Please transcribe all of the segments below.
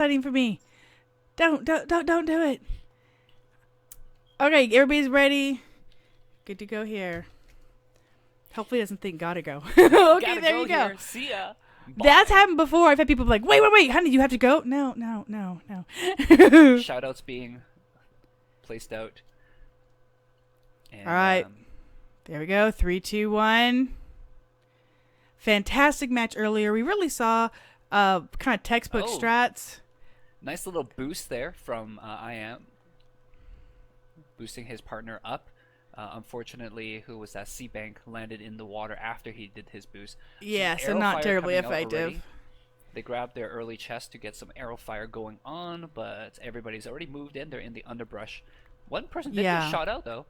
fighting for me. Don't do it. Okay, everybody's ready. Good to go here. Hopefully, he doesn't think gotta go. Okay, Gotta there go you go. here. See ya. That's happened before. I've had people be like, wait, honey, you have to go? No. Shoutouts being placed out. And, All right. There we go. 3, 2, 1. Fantastic match earlier. We really saw kind of textbook strats. Nice little boost there from I Am. Boosting his partner up. Unfortunately, who was that? C-Bank landed in the water after he did his boost. Yeah, so not terribly effective. They grabbed their early chest to get some arrow fire going on, but everybody's already moved in. They're in the underbrush. One person did get shot out, though.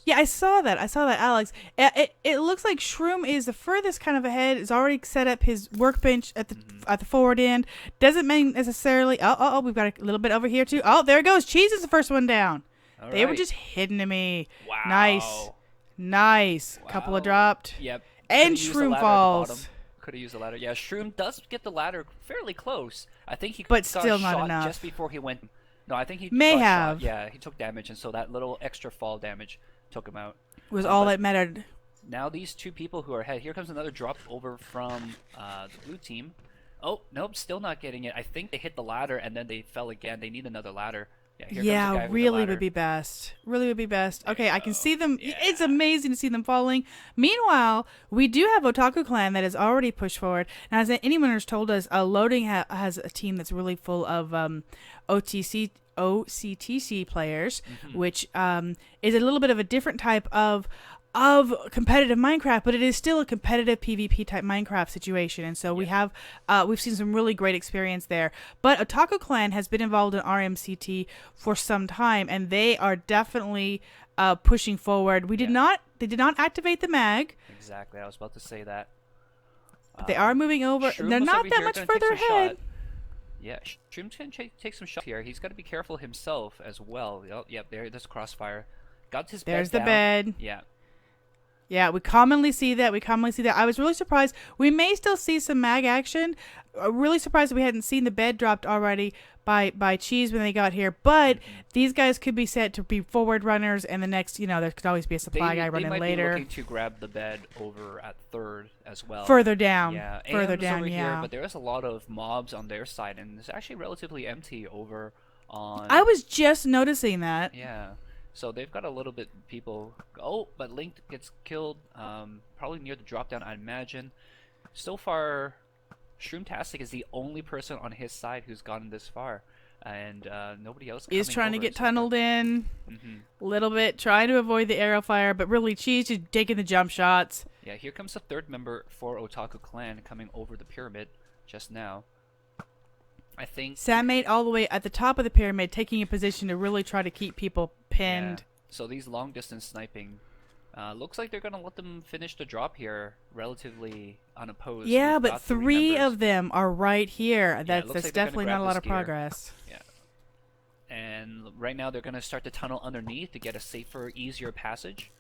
Yeah, I saw that, Alex. It looks like Shroom is the furthest kind of ahead. Has already set up his workbench at the forward end. Doesn't mean necessarily. Oh, we've got a little bit over here too. Oh, there it goes. Cheese is the first one down. They were just hidden to me. Wow. Nice. Wow. Couple of dropped. Yep. And Shroom falls. Could have used the ladder. Yeah, Shroom does get the ladder fairly close. I think he but got still shot not enough. Just before he went. No, I think he may got have. Shot. Yeah, he took damage, and so that little extra fall damage took him out. Was all that mattered. Now these two people who are ahead. Here comes another drop over from the blue team. Oh, nope, still not getting it. I think they hit the ladder and then they fell again. They need another ladder. Yeah, really would be best. Really would be best. Okay, I can see them. Yeah. It's amazing to see them falling. Meanwhile, we do have Otaku Clan that has already pushed forward. Now, as anyone has told us, Loading has a team that's really full of OCTC players, which is a little bit of a different type of competitive Minecraft, but it is still a competitive PvP type Minecraft situation, and so we've seen some really great experience there. But Otaku Clan has been involved in RMCT for some time, and they are definitely pushing forward. They did not activate the mag. Exactly, I was about to say that. But they are moving over. They're not that much further ahead. Yeah, Shroom's going to take some shots here. He's got to be careful himself as well. Yep, there's Crossfire. Got his bed There's the down. bed. Yeah. Yeah, we commonly see that. I was really surprised. We may still see some mag action. Really surprised that we hadn't seen the bed dropped already by Cheese when they got here. But these guys could be set to be forward runners, and the next, there could always be a supply guy running later. They might be looking to grab the bed over at third as well. Further down. Yeah, further down. Over yeah. Here, but there is a lot of mobs on their side, and it's actually relatively empty over on. I was just noticing that. Yeah. So they've got a little bit people. Oh, but Link gets killed. Probably near the drop down, I imagine. So far, Shroomtastic is the only person on his side who's gotten this far, and nobody else is trying to get tunneled in. A little bit, trying to avoid the arrow fire, but really Cheese is taking the jump shots. Yeah, here comes the third member for Otaku Clan coming over the pyramid just now. I think Sandmate all the way at the top of the pyramid, taking a position to really try to keep people pinned. Yeah. So these long distance sniping, looks like they're gonna let them finish the drop here relatively unopposed. Yeah, but three of them are right here. That's like definitely not a lot of progress. Yeah. And right now they're gonna start to tunnel underneath to get a safer, easier passage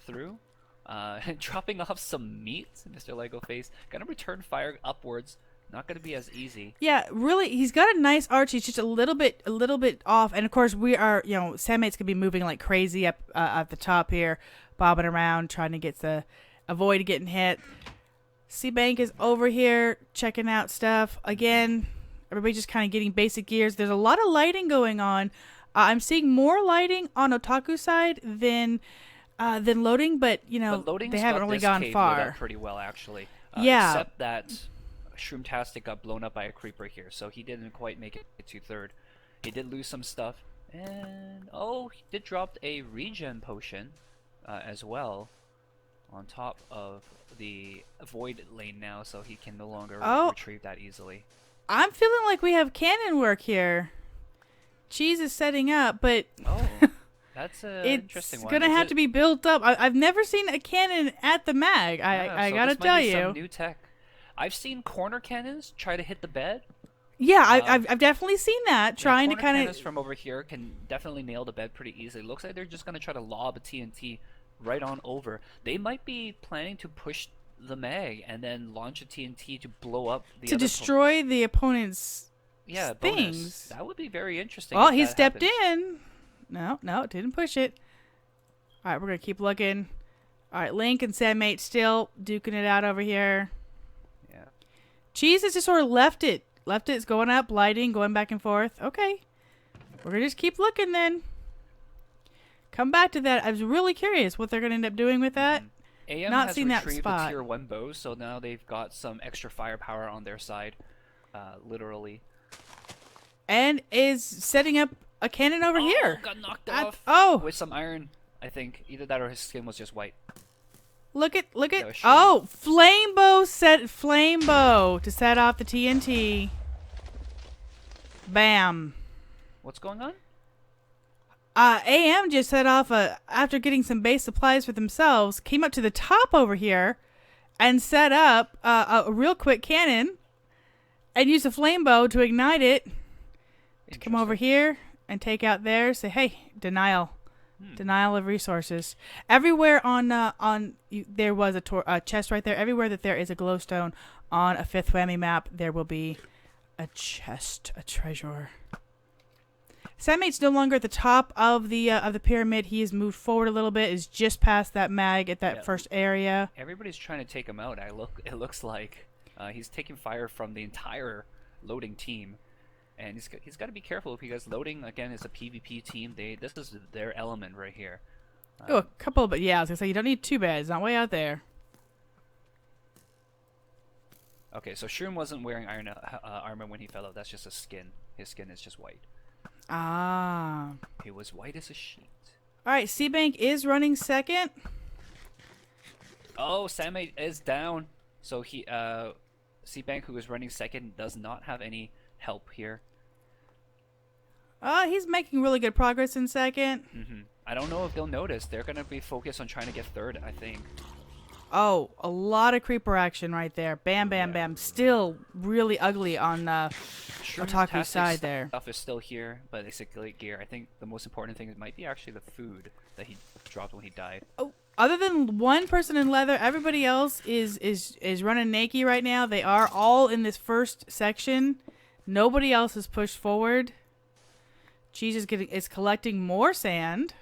through. Dropping off some meat, Mr. Lego Face. Gonna return fire upwards. Not going to be as easy. Yeah, really, he's got a nice arch. He's just a little bit off. And of course, we are, Sandmate's gonna be moving like crazy up at the top here, bobbing around, trying to avoid getting hit. C-Bank is over here checking out stuff again. Everybody's just kind of getting basic gears. There's a lot of lighting going on. I'm seeing more lighting on Otaku side than Loading, but they haven't really gone far. Pretty well, actually. Yeah. Except that Shroomtastic got blown up by a creeper here, so he didn't quite make it to third. He did lose some stuff, and he did drop a regen potion as well on top of the void lane now, so he can no longer retrieve that easily. I'm feeling like we have cannon work here. Cheese is setting up, but that's an interesting one. It's gonna have to be built up. I've never seen a cannon at the mag. I gotta tell you, some new tech. I've seen corner cannons try to hit the bed. Yeah, I've definitely seen that. Trying to kind of cannons from over here can definitely nail the bed pretty easily. Looks like they're just gonna try to lob a TNT right on over. They might be planning to push the mag and then launch a TNT to blow up the destroy the opponent's Yeah, bonus. things. That would be very interesting. Oh, if he that stepped happened. in. No, didn't push it. All right, we're gonna keep looking. All right, Link and Sandmate still duking it out over here. Yeah. Cheese has just sort of left it. It's going up, lighting, going back and forth. Okay. We're going to just keep looking then. Come back to that. I was really curious what they're going to end up doing with that. AM Not has seen that retrieved spot. a tier 1 bow, so now they've got some extra firepower on their side. Literally. And is setting up a cannon over here. Got knocked off Oh. with some iron, I think. Either that or his skin was just white. Look at. was Oh, flame bow to set off the TNT. Bam. What's going on? AM just set off after getting some base supplies for themselves, came up to the top over here and set up a real quick cannon and used a flame bow to ignite it to come over here and take out theirs. Say, hey, denial of resources. Everywhere there was a chest right there. Everywhere that there is a glowstone on a fifth whammy map, there will be a chest, a treasure. Sandmate's no longer at the top of the pyramid. He has moved forward a little bit. Is just past that mag at that first area. Everybody's trying to take him out. It looks like he's taking fire from the entire loading team, and he's got to be careful because loading again is a PvP team. This is their element right here. A couple, but yeah, I was gonna say you don't need too bad. It's not way out there. Okay, so Shroom wasn't wearing iron armor when he fell out. That's just a skin. His skin is just white. Ah. He was white as a sheet. All right, Seabank is running second. Oh, Sandmate is down. So Seabank, who is running second, does not have any help here. He's making really good progress in second. I don't know if they'll notice. They're gonna be focused on trying to get third, I think. Oh, a lot of creeper action right there. Bam, bam, bam. Still really ugly on Otaku's side there. Stuff is still here, but basically gear. I think the most important thing might be actually the food that he dropped when he died. Oh, other than one person in leather, everybody else is running naked right now. They are all in this first section. Nobody else has pushed forward. Cheese is collecting more sand.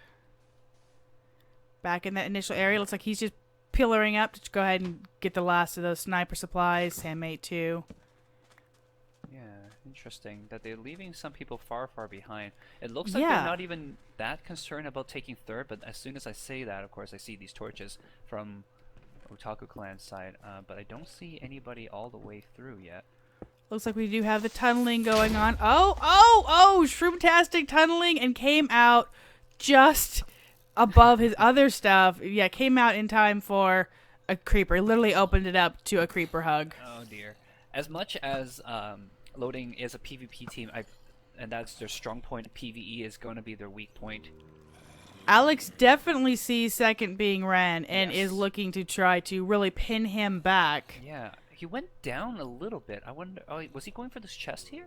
Back in that initial area, looks like he's just pillaring up to go ahead and get the last of those sniper supplies. Sandmate too. Yeah, interesting that they're leaving some people far behind. It looks like they're not even that concerned about taking third, but as soon as I say that, of course, I see these torches from Otaku Clan's side, but I don't see anybody all the way through yet. Looks like we do have the tunneling going on. Oh! Shroomtastic tunneling and came out just above his other stuff. Yeah, came out in time for a creeper. Literally opened it up to a creeper hug. Oh dear. As much as loading is a PvP team, and that's their strong point, PvE is going to be their weak point. Alex definitely sees second being ran and is looking to try to really pin him back. Yeah, he went down a little bit. I wonder, was he going for this chest here?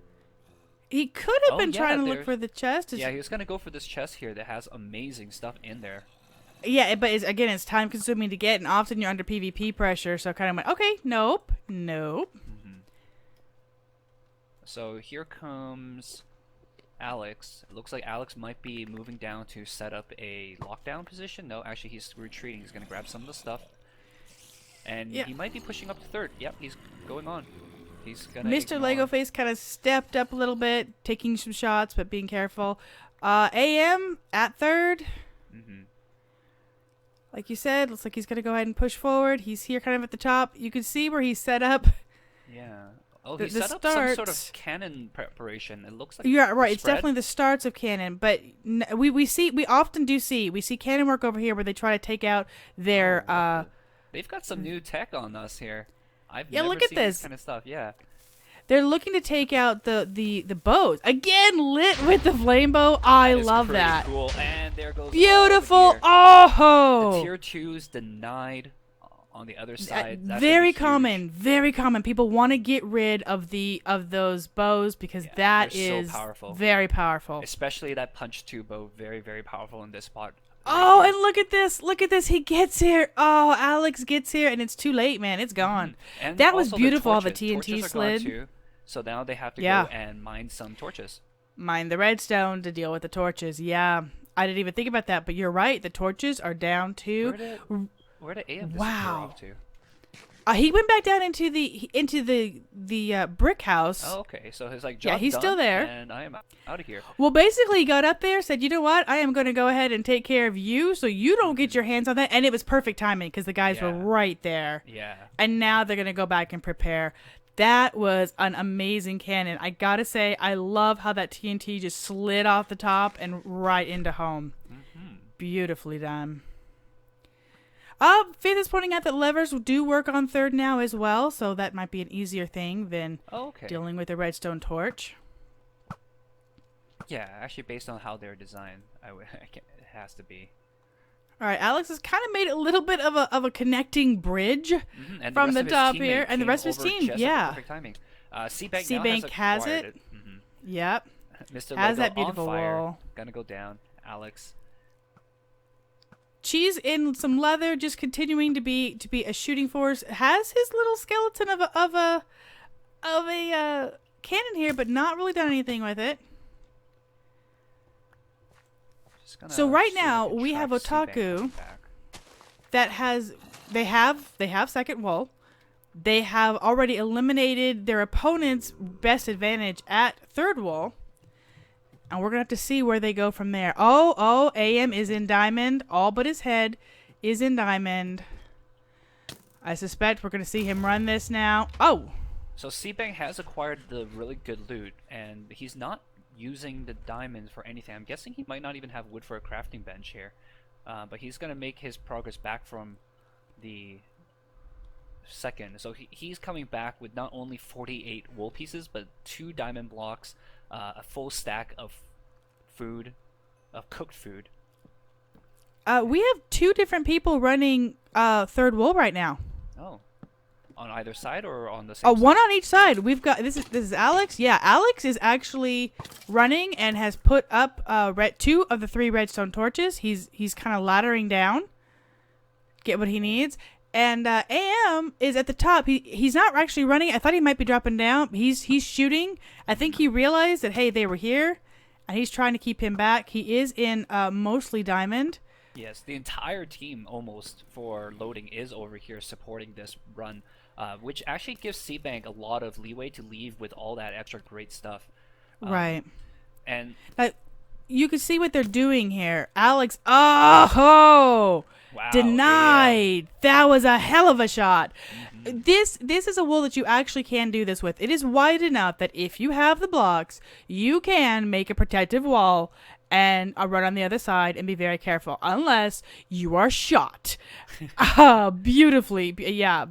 He could have been trying to look for the chest. Yeah, he was going to go for this chest here that has amazing stuff in there. Yeah, but it's time consuming to get, and often you're under PvP pressure, so kind of went, okay, nope. So here comes Alex. It looks like Alex might be moving down to set up a lockdown position. No, actually he's retreating. He's going to grab some of the stuff. And he might be pushing up to third. Yep, he's going on. He's gonna Mr. Legoface kind of stepped up a little bit, taking some shots, but being careful. AM at third. Like you said, looks like he's going to go ahead and push forward. He's here kind of at the top. You can see where he's set up. Yeah. Oh, he set up some sort of cannon preparation. It looks like you're right. It's definitely the starts of cannon, but we often do see cannon work over here where they try to take out their. They've got some new tech on us here. I've never look at seen this kind of stuff. Yeah. They're looking to take out the bows again, lit with the flame bow. I love that. Cool. And there goes beautiful. Oh, the tier 2's denied. On the other side, very common. People want to get rid of those bows because that is so powerful. Very powerful. Especially that punch 2 bow, very powerful in this spot. Oh, and look at this! He gets here. Oh, Alex gets here, and it's too late, man. It's gone. And that was beautiful. The TNT slid. So now they have to Yeah. go and mine some torches. Mine the redstone to deal with the torches. Yeah. I didn't even think about that, but you're right. The torches are down to. Where did AM disappear Wow. off to? He went back down into the brick house. Oh, okay. So he's like, Yeah, job he's done, still there. and I am out of here. Well, basically, he got up there, said, "You know what? I am going to go ahead and take care of you, so you don't get your hands on that." And it was perfect timing because the guys were Yeah. right there. Yeah. And now they're going to go back and prepare. That was an amazing cannon. I gotta say, I love how that TNT just slid off the top and right into home. Mm-hmm. Beautifully done. Faith is pointing out that levers do work on third now as well, so that might be an easier thing than dealing with a redstone torch. Yeah, actually, based on how they're designed, it has to be. All right, Alex has kind of made a little bit of a connecting bridge And from the rest of his top teammate here, and the came rest of his over team, just at the yeah. perfect timing. C-Bank C-Bank now has acquired it. Mm-hmm. Yep. Mr. Has Lego that beautiful on fire. wall. Gonna go down. Alex. Cheese in some leather, just continuing to be a shooting force. Has his little skeleton of a cannon here, but not really done anything with it. So right now we have Otaku that they have second wall. They have already eliminated their opponent's best advantage at third wall. And we're going to have to see where they go from there. Oh, AM is in diamond. All but his head is in diamond. I suspect we're going to see him run this now. Oh! So C-Bank has acquired the really good loot, and he's not using the diamonds for anything. I'm guessing he might not even have wood for a crafting bench here. But he's going to make his progress back from the second. So he's coming back with not only 48 wool pieces, but 2 diamond blocks, a full stack of food, of cooked food. We have 2 different people running third wall right now. Oh, on either side or on the same side? One on each side. We've got this is Alex. Yeah, Alex is actually running and has put up 2 of the 3 redstone torches. He's kind of laddering down, get what he needs. And AM is at the top. He's not actually running. I thought he might be dropping down. He's shooting. I think he realized that, hey, they were here, and he's trying to keep him back. He is in mostly diamond. Yes, the entire team almost for loading is over here supporting this run, which actually gives C-Bank a lot of leeway to leave with all that extra great stuff. Right. And you can see what they're doing here. Alex, wow, denied. Yeah. That was a hell of a shot. Mm-hmm. This is a wall that you actually can do this with. It is wide enough that if you have the blocks, you can make a protective wall and run on the other side and be very careful, unless you are shot. Beautifully, yeah.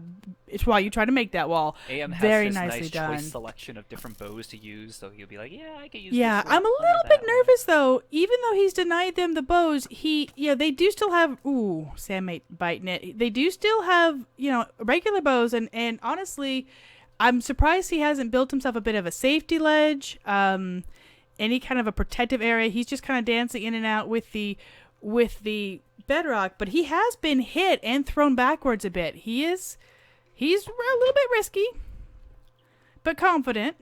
It's why you try to make that wall. AM has very his nicely nice done. choice selection of different bows to use, so he'll be like, "Yeah, I can use." Yeah, this one, I'm a little bit one. nervous though. Even though he's denied them the bows, they do still have. Ooh, Sam mate biting it. They do still have regular bows, and honestly, I'm surprised he hasn't built himself a bit of a safety ledge, any kind of a protective area. He's just kind of dancing in and out with the bedrock, but he has been hit and thrown backwards a bit. He's a little bit risky, but confident.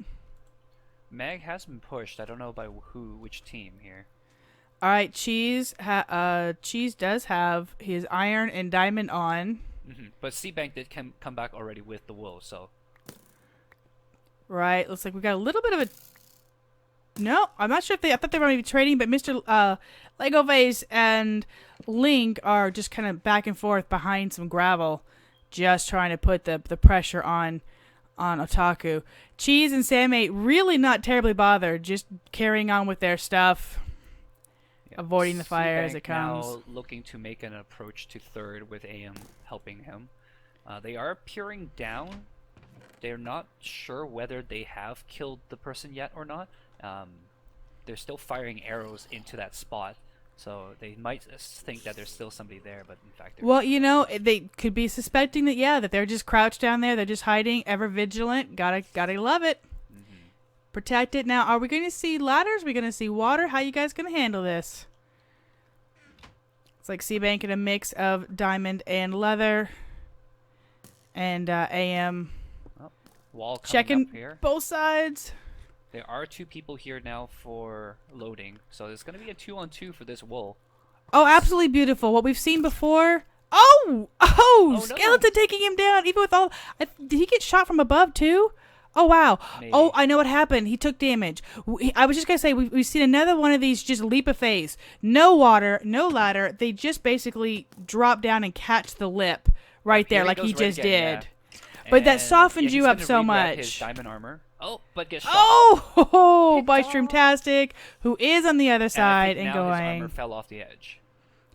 Mag has been pushed. I don't know by which team here. All right, Cheese does have his iron and diamond on. Mm-hmm. But C-Bank did come back already with the wool, so. Right, looks like we got a little bit of a. No, I'm not sure if I thought they were maybe trading, but Mr. Lego Face and Link are just kind of back and forth behind some gravel, just trying to put the pressure on Otaku. Cheese and Sammate really not terribly bothered, just carrying on with their stuff, avoiding the fire as it comes. Now looking to make an approach to third with AM helping him. They are peering down. They're not sure whether they have killed the person yet or not. They're still firing arrows into that spot. So they might think that there's still somebody there, but in fact... Well, they could be suspecting that they're just crouched down there. They're just hiding, ever vigilant. Gotta love it. Mm-hmm. Protect it. Now, are we going to see ladders? Are we going to see water? How you guys going to handle this? It's like C-Bank in a mix of diamond and leather. And AM Wall coming Checking up here. both sides. There are 2 people here now for loading, so there's going to be a 2-on-2 for this wool. Oh, absolutely beautiful. What we've seen before. Oh, Skeleton no. taking him down. Even with all, did he get shot from above too? Oh wow. Maybe. Oh, I know what happened. He took damage. I was just gonna say we've seen another one of these just leap of faith. No water, no ladder. They just basically drop down and catch the lip right there, like he just did. Yeah. But that softened you up so much. His diamond armor. Oh, but gets shot. Oh, by Shroomtastic, who is on the other side and now going. His armor fell off the edge.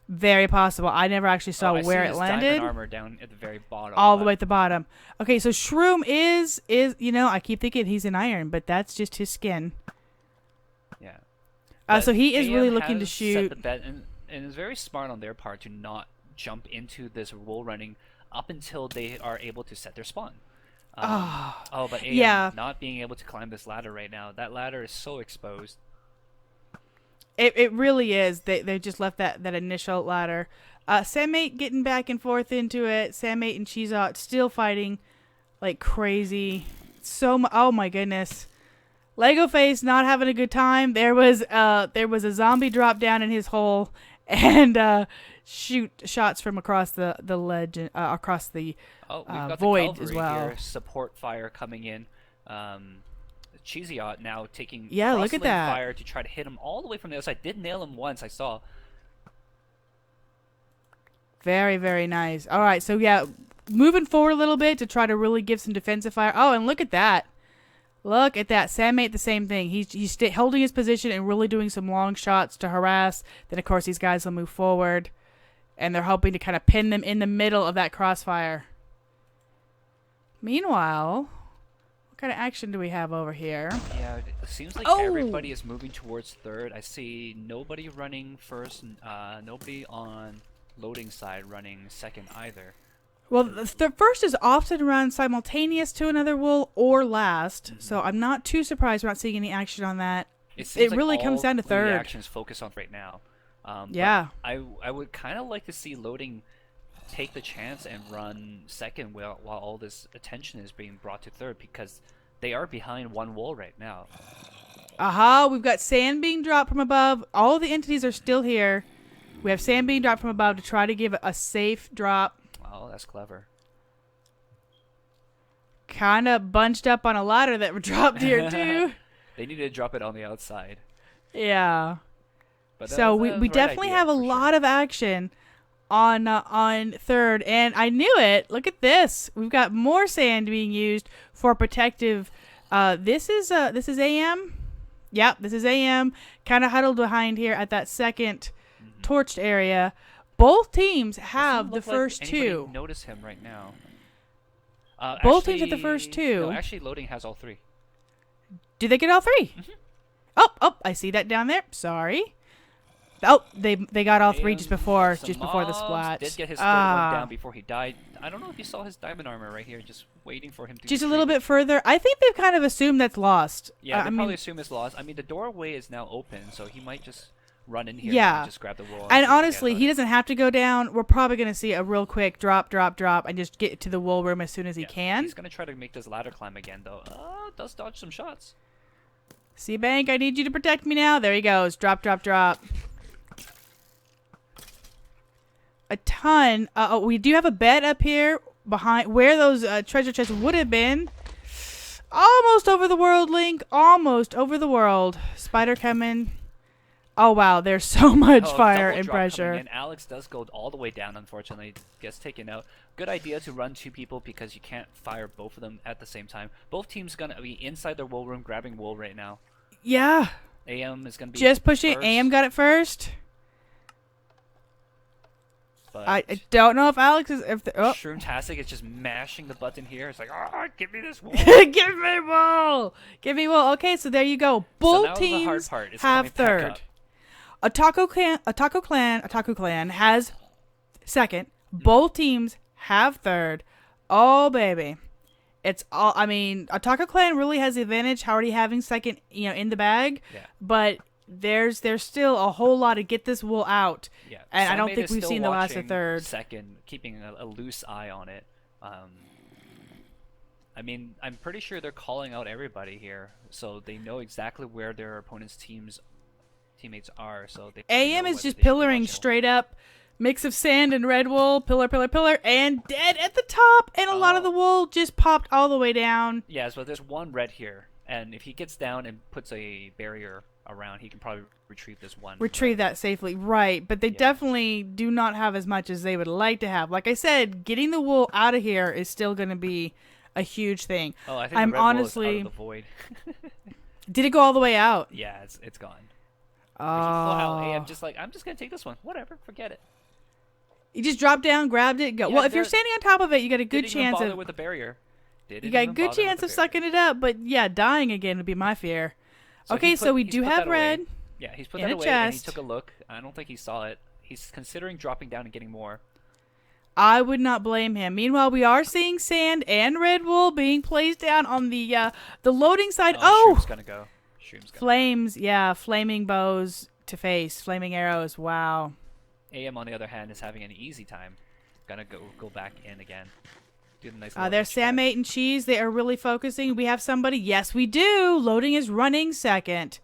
Very possible. I never actually saw where it landed. Diamond armor down at the very bottom. All the way at the bottom. Okay, so Shroom is I keep thinking he's an iron, but that's just his skin. Yeah. So he is AM really looking to set shoot. the bet, and it's very smart on their part to not jump into this wool running up until they are able to set their spawn. But AM not being able to climb this ladder right now. That ladder is so exposed. It really is. They just left that initial ladder. Sandmate getting back and forth into it. Sandmate and Cheeseot still fighting like crazy. Oh my goodness. Lego Face not having a good time. There was a zombie drop down in his hole and shoot shots from across the ledge across the we've got void the as well. Here, support fire coming in. Cheeseot now taking look at that fire to try to hit him all the way from the other side. Did nail him once, I saw. Very, very nice. All right, so moving forward a little bit to try to really give some defensive fire. Oh, and look at that. Look at that. Sandmate, the same thing. He's holding his position and really doing some long shots to harass. Then, of course, these guys will move forward. And they're hoping to kind of pin them in the middle of that crossfire. Meanwhile, what kind of action do we have over here? Yeah, it seems like everybody is moving towards third. I see nobody running first, nobody on loading side running second either. Well, the first is often run simultaneous to another wool or last, so I'm not too surprised we're not seeing any action on that. It really comes down to third. The actions focus on right now. Yeah. I would kind of like to see loading take the chance and run second while all this attention is being brought to third, because they are behind one wall right now. Aha, we've got sand being dropped from above. All the entities are still here. We have sand being dropped from above to try to give a safe drop. Oh, that's clever. Kind of bunched up on a ladder that were dropped here, too. They need to drop it on the outside. Yeah. But so we definitely have a lot of action on third. And I knew it. Look at this. We've got more sand being used for protective. This is AM. Yep, this is AM. Kind of huddled behind here at that second torched area. Both teams have the first two. Notice him right now. Both teams have the first two. No, actually, loading has all three. Did they get all three? Oh, I see that down there. Sorry. Oh, they got all three just before the splat. Did get his third one down before he died. I don't know if you saw his diamond armor right here, just waiting for him to. Just a little bit further. I think they've kind of assumed that's lost. Yeah, they probably assume it's lost. I mean, the doorway is now open, so he might just run in here and just grab the wool. And honestly, he doesn't have to go down. We're probably going to see a real quick drop, and just get to the wool room as soon as he can. He's going to try to make this ladder climb again, though. Does dodge some shots. Seabank, I need you to protect me now. There he goes. Drop. A ton. We do have a bed up here behind where those treasure chests would have been. Almost over the world, Link. Almost over the world. Spider coming. Oh, wow. There's so much fire and pressure. And Alex does go all the way down, unfortunately. Gets taken out. Good idea to run two people because you can't fire both of them at the same time. Both teams going to be inside their wool room grabbing wool right now. Yeah. AM is going to be just pushing. First. AM got it first. But I don't know if Alex is. Shroomtastic is just mashing the button here. It's like, give me this wool. Give me wool. Give me wool. Okay, so there you go. Both teams have third. Otaku Clan has second. Both teams have third. Oh, baby. It's all. I mean, Otaku Clan really has the advantage, already having second, in the bag. Yeah. But there's still a whole lot to get this wool out. Yeah. And I don't think we've seen the last of third. Second, keeping a loose eye on it. I mean, I'm pretty sure they're calling out everybody here, so they know exactly where their opponent's teammates are. So they AM know is whether just they should be pillaring watching. straight up. Mix of sand and red wool. Pillar, pillar, pillar. And dead at the top. And a lot of the wool just popped all the way down. Yeah, so there's one red here, and if he gets down and puts a barrier around, he can probably retrieve this one. Retrieve that safely. Right. But they definitely do not have as much as they would like to have. Like I said, getting the wool out of here is still going to be a huge thing. Oh, I think I'm the red honestly... wool is out of the void. Did it go all the way out? Yeah, it's gone. Oh. I'm just like, I'm just going to take this one. Whatever, forget it. You just dropped down, grabbed it, go. Yeah, well, if you're standing on top of it, you got a good chance of... with the barrier. You got a good chance of sucking it up, but yeah, dying again would be my fear. So okay, so we do have red. Yeah, he's put in that a away, chest. and he took a look. I don't think he saw it. He's considering dropping down and getting more. I would not blame him. Meanwhile, we are seeing sand and red wool being placed down on the loading side. Shroom's gonna go. Flames, yeah, flaming bows to face, flaming arrows. Wow. AM, on the other hand, is having an easy time. Gonna go back in again. Do the nice. There's Sam8 and Cheese. They are really focusing. We have somebody. Yes, we do. Loading is running second.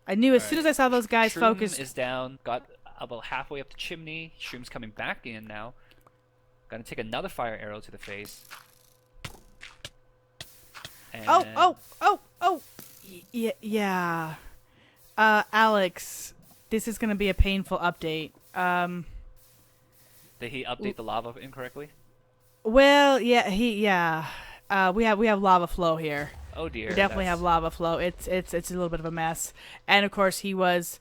I knew as soon as I saw those guys focus. Shroom is down. Got about halfway up the chimney. Shroom's coming back in now. Gonna take another fire arrow to the face. And Yeah. Alex, this is gonna be a painful update. Did he update the lava incorrectly? Well, yeah, we have lava flow here. Oh dear. We definitely have lava flow. It's a little bit of a mess, and of course he was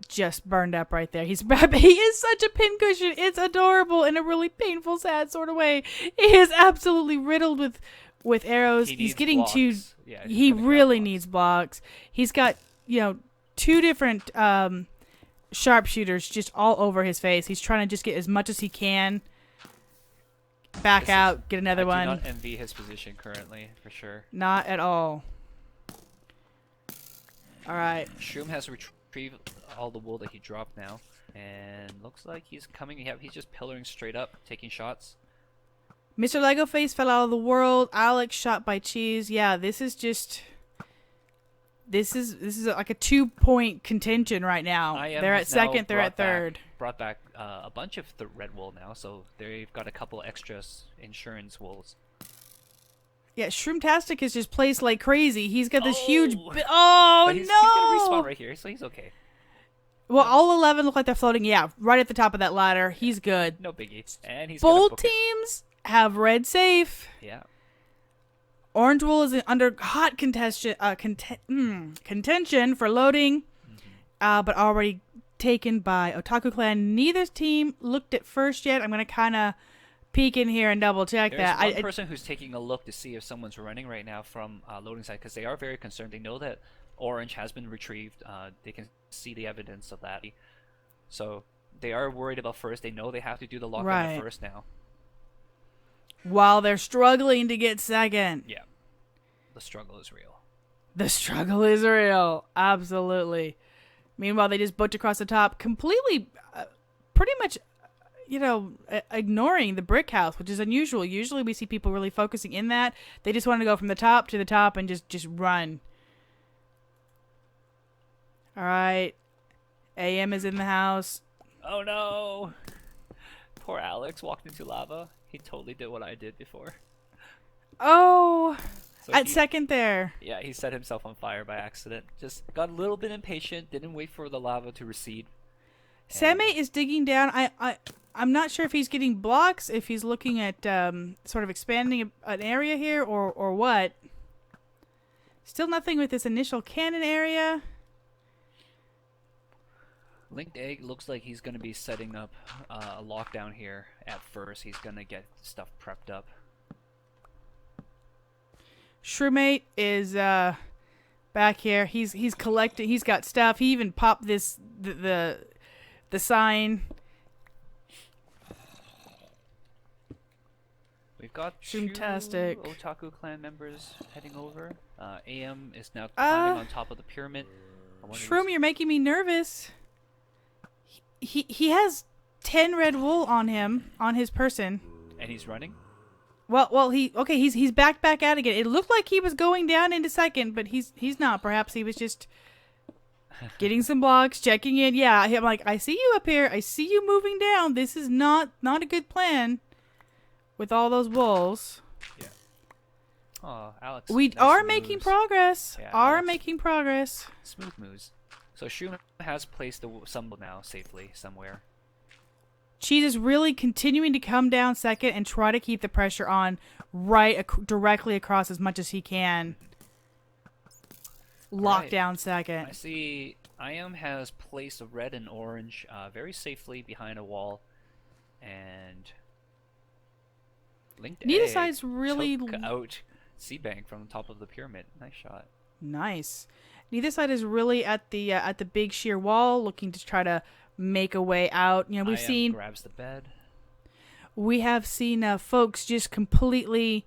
just burned up right there. He is such a pincushion. It's adorable in a really painful, sad sort of way. He is absolutely riddled with arrows. He's getting blocks. He really needs blocks. He's got two different sharpshooters just all over his face. He's trying to just get as much as he can. Get another one. I do not envy his position currently, for sure. Not at all. All right. Shroom has retrieved all the wool that he dropped now, and looks like he's coming. He's just pillaring straight up, taking shots. Mr. Legoface fell out of the world. Alex shot by Cheese. Yeah, this is like a 2-point contention right now. They're at second. They're at third. Brought back a bunch of the red wool now, so they've got a couple extras insurance wools. Yeah, Shroomtastic is just placed like crazy. He's got this huge... But he's no! He's gonna respawn right here, so he's okay. Well, all 11 look like they're floating. Yeah, right at the top of that ladder. He's good. No biggie. And he's both teams have red safe. Yeah. Orange wool is under hot contention for loading, but already taken by Otaku Clan. Neither team looked at first yet. I'm going to kind of peek in here and double check that. There's one person who's taking a look to see if someone's running right now from loading side, because they are very concerned. They know that orange has been retrieved. They can see the evidence of that. So they are worried about first. They know they have to do the lockdown first now. While they're struggling to get second. Yeah. The struggle is real. The struggle is real. Absolutely. Meanwhile, they just booked across the top, completely, pretty much, ignoring the brick house, which is unusual. Usually we see people really focusing in that. They just want to go from the top to the top and just run. All right. AM is in the house. Oh, no. Poor Alex walked into lava. He totally did what I did before. Oh, so second there. Yeah, he set himself on fire by accident. Just got a little bit impatient, didn't wait for the lava to recede. Sam8 is digging down. I'm not sure if he's getting blocks, if he's looking at sort of expanding an area here or what. Still nothing with this initial cannon area. Linked Egg looks like he's going to be setting up a lockdown here at first. He's going to get stuff prepped up. Shroom8 is back here. He's collecting. He's got stuff. He even popped the sign. We've got Shroomtastic. 2 Otaku Clan members heading over. AM is now climbing on top of the pyramid. Shroom, you're making me nervous. He has 10 red wool on him, on his person. And he's running? He's back out again. It looked like he was going down into second, but he's not. Perhaps he was just getting some blocks, checking in. Yeah, I'm like, I see you up here. I see you moving down. This is not a good plan with all those bulls. Yeah. Oh, Alex. We nice are moves. making progress. Yeah, are Alex. making progress. Smooth moves. So Shroom has placed some now safely somewhere. Cheese is really continuing to come down second and try to keep the pressure on directly across as much as he can. Lock down second. I see IM has placed a red and orange very safely behind a wall. And Linked Neither Egg side's really took out C-Bank from the top of the pyramid. Nice shot. Nice. Neither side is really at the big sheer wall, looking to try to make a way out. You know, IM grabs the bed. We have seen folks just completely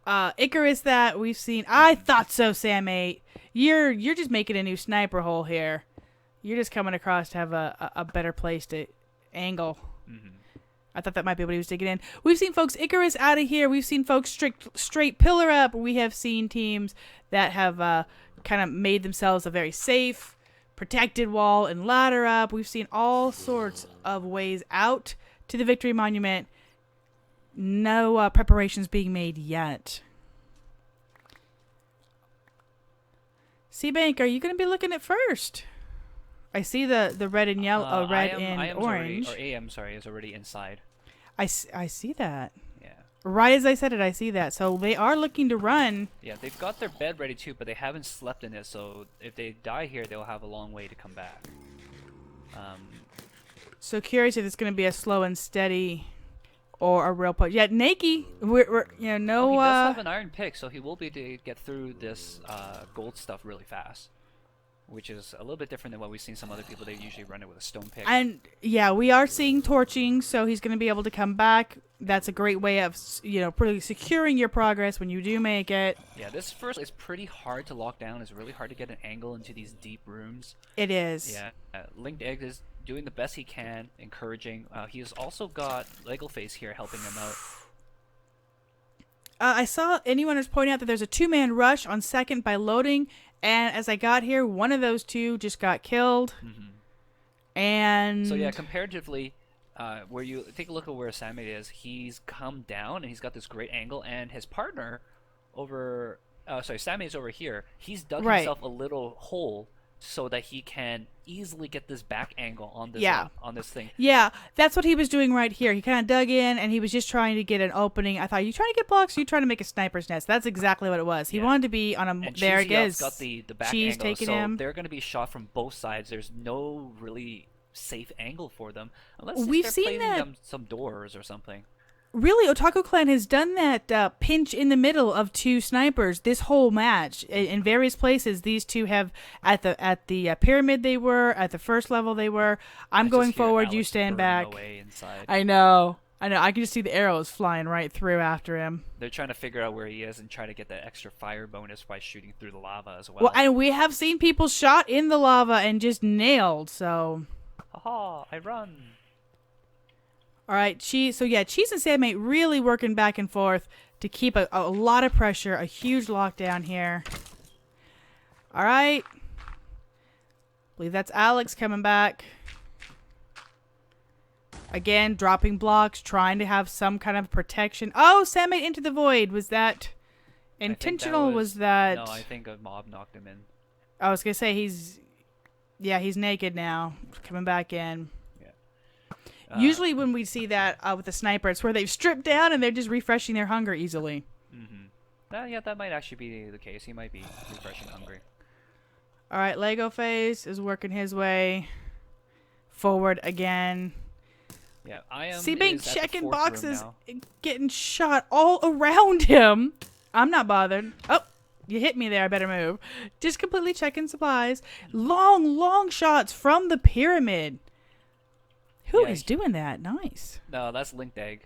Icarus that. We've seen. I thought so, Sam 8. You're just making a new sniper hole here. You're just coming across to have a better place to angle. Mm-hmm. I thought that might be what he was digging in. We've seen folks Icarus out of here. We've seen folks straight pillar up. We have seen teams that have kind of made themselves a very safe, protected wall and ladder up. We've seen all sorts of ways out to the Victory Monument. No preparations being made yet. C-Bank, are you going to be looking at first? I see the red and yellow, red and orange. AM, is already inside. I see that. Yeah. Right as I said it, I see that. So they are looking to run. Yeah, they've got their bed ready too, but they haven't slept in it. So if they die here, they'll have a long way to come back. So curious if it's going to be a slow and steady or a real push. Yeah, Nakey, we're no. He does have an iron pick, so he will be able to get through this gold stuff really fast. Which is a little bit different than what we've seen some other people. They usually run it with a stone pick. And yeah, we are seeing torching, so he's going to be able to come back. That's a great way of pretty securing your progress when you do make it. Yeah, this first is pretty hard to lock down. It's really hard to get an angle into these deep rooms. It is. Yeah, Linked Egg is doing the best he can, encouraging. He has also got Legoface here helping him out. I saw anyone was pointing out that there's a 2-man rush on second by Loading. And as I got here, one of those two just got killed. Mm-hmm. And so yeah, comparatively, where you take a look at where Sammy is, he's come down and he's got this great angle. And his partner over, Sammy is over here. He's dug himself a little hole so that he can easily get this back angle on this on this thing. Yeah, that's what he was doing right here. He kind of dug in and he was just trying to get an opening. I thought, you trying to get blocks? Or you trying to make a sniper's nest? That's exactly what it was. He wanted to be on a. And there it is. Got the back Cheese angle, taking so him. They're going to be shot from both sides. There's no really safe angle for them unless we've they're seen placing that some doors or something. Really, Otaku Clan has done that pinch in the middle of two snipers this whole match. In various places, these two have at the pyramid they were, at the first level they were. I'm going forward, Alex you stand back. Away inside. I know. I can just see the arrows flying right through after him. They're trying to figure out where he is and try to get that extra fire bonus by shooting through the lava as well. Well, and we have seen people shot in the lava and just nailed, so... Haha, I run. All right, Cheese and Sandmate really working back and forth to keep a lot of pressure, a huge lockdown here. All right. Believe that's Alex coming back. Again, dropping blocks, trying to have some kind of protection. Oh, Sandmate into the void. Was that intentional? Was that... No, I think a mob knocked him in. I was going to say he's naked now. Coming back in. Usually when we see that with a sniper, it's where they've stripped down and they're just refreshing their hunger easily. Mm-hmm. That might actually be the case. He might be refreshing hungry. All right, Legoface is working his way forward again. Yeah, I am. C-Bank checking boxes, getting shot all around him. I'm not bothered. Oh, you hit me there. I better move. Just completely checking supplies. Long shots from the pyramid. Who is doing that? Nice. No, that's Linked Egg.